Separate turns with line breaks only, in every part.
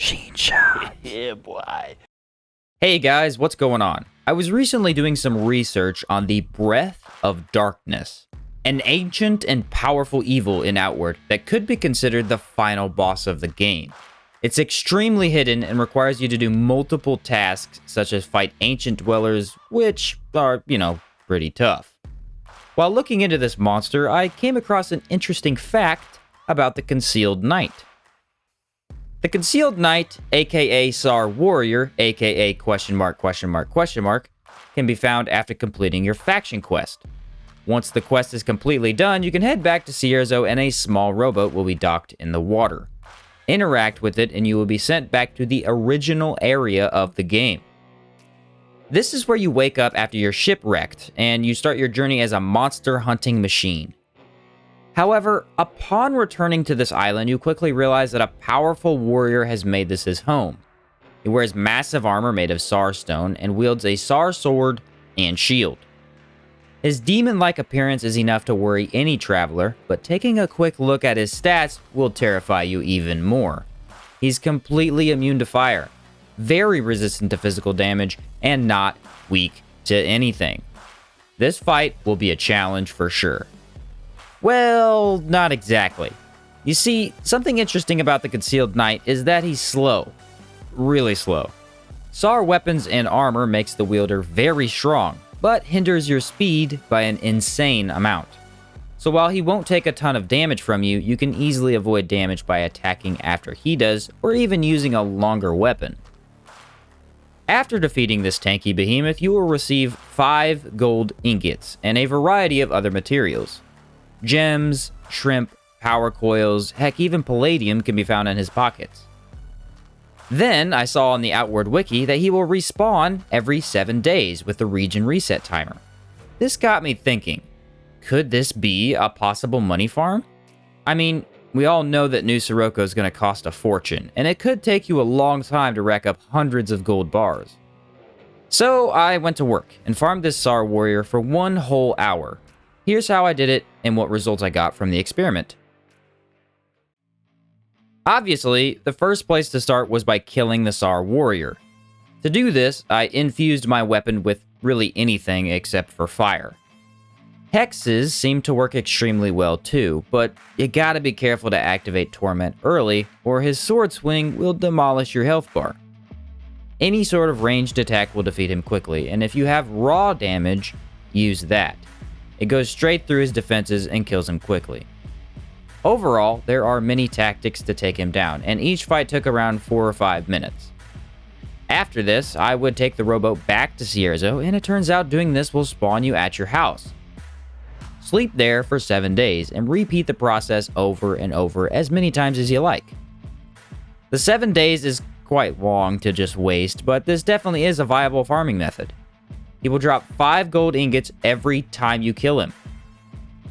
Screenshot.
Yeah, boy.
Hey guys, what's going on? I was recently doing some research on the Breath of Darkness, an ancient and powerful evil in Outward that could be considered the final boss of the game. It's extremely hidden and requires you to do multiple tasks such as fight ancient dwellers, which are, pretty tough. While looking into this monster, I came across an interesting fact about the Concealed Knight. The Concealed Knight, aka Sar Warrior, aka question mark, can be found after completing your faction quest. Once the quest is completely done, you can head back to Cierzo and a small rowboat will be docked in the water. Interact with it and you will be sent back to the original area of the game. This is where you wake up after you're shipwrecked and you start your journey as a monster hunting machine. However, upon returning to this island, you quickly realize that a powerful warrior has made this his home. He wears massive armor made of Sar stone and wields a Sar sword and shield. His demon-like appearance is enough to worry any traveler, but taking a quick look at his stats will terrify you even more. He's completely immune to fire, very resistant to physical damage, and not weak to anything. This fight will be a challenge for sure. Well, not exactly. You see, something interesting about the Concealed Knight is that he's slow. Really slow. Sar weapons and armor makes the wielder very strong, but hinders your speed by an insane amount. So while he won't take a ton of damage from you, you can easily avoid damage by attacking after he does, or even using a longer weapon. After defeating this tanky behemoth, you will receive 5 gold ingots and a variety of other materials. Gems, shrimp, power coils, heck, even palladium can be found in his pockets. Then, I saw on the Outward Wiki that he will respawn every 7 days with the region reset timer. This got me thinking, could this be a possible money farm? I mean, we all know that New Sirocco is going to cost a fortune, and it could take you a long time to rack up hundreds of gold bars. So, I went to work and farmed this Sar warrior for 1 whole hour. Here's how I did it and what results I got from the experiment. Obviously, the first place to start was by killing the Sar warrior. To do this, I infused my weapon with really anything except for fire. Hexes seem to work extremely well too, but you gotta be careful to activate Torment early, or his sword swing will demolish your health bar. Any sort of ranged attack will defeat him quickly, and if you have raw damage, use that. It goes straight through his defenses and kills him quickly. Overall, there are many tactics to take him down, and each fight took around 4 or 5 minutes. After this, I would take the rowboat back to Cierzo, and it turns out doing this will spawn you at your house. Sleep there for 7 days, and repeat the process over and over as many times as you like. The 7 days is quite long to just waste, but this definitely is a viable farming method. He will drop 5 gold ingots every time you kill him.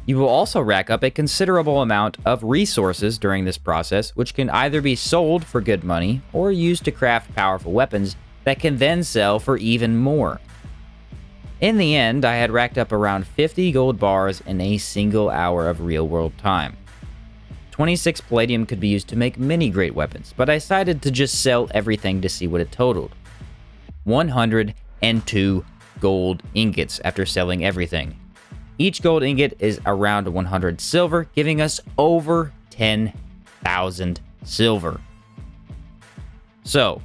You will also rack up a considerable amount of resources during this process, which can either be sold for good money or used to craft powerful weapons that can then sell for even more. In the end, I had racked up around 50 gold bars in a single hour of real-world time. 26 palladium could be used to make many great weapons, but I decided to just sell everything to see what it totaled. 102 gold ingots after selling everything. Each gold ingot is around 100 silver, giving us over 10,000 silver. So,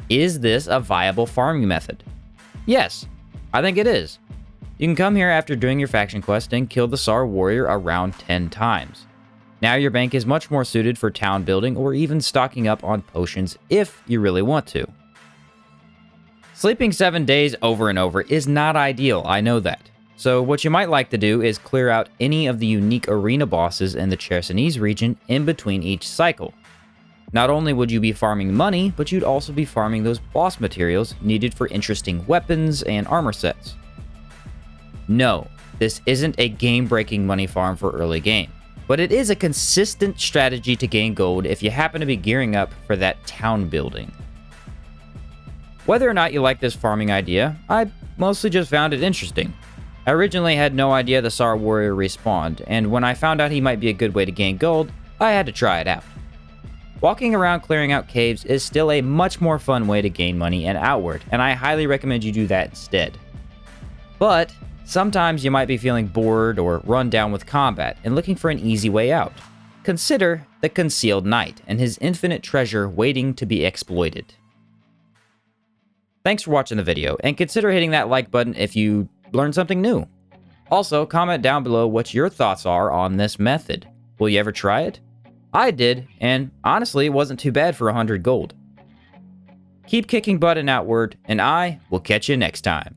is this a viable farming method? Yes, I think it is. You can come here after doing your faction quest and kill the Sar warrior around 10 times. Now your bank is much more suited for town building or even stocking up on potions if you really want to. Sleeping 7 days over and over is not ideal, I know that. So what you might like to do is clear out any of the unique arena bosses in the Chersonese region in between each cycle. Not only would you be farming money, but you'd also be farming those boss materials needed for interesting weapons and armor sets. No, this isn't a game-breaking money farm for early game, but it is a consistent strategy to gain gold if you happen to be gearing up for that town building. Whether or not you like this farming idea, I mostly just found it interesting. I originally had no idea the Sar warrior respawned, and when I found out he might be a good way to gain gold, I had to try it out. Walking around clearing out caves is still a much more fun way to gain money in Outward, and I highly recommend you do that instead. But sometimes you might be feeling bored or run down with combat and looking for an easy way out. Consider the Concealed Knight and his infinite treasure waiting to be exploited. Thanks for watching the video, and consider hitting that like button if you learned something new. Also, comment down below what your thoughts are on this method. Will you ever try it? I did, and honestly, it wasn't too bad for 100 gold. Keep kicking butt in Outward, and I will catch you next time.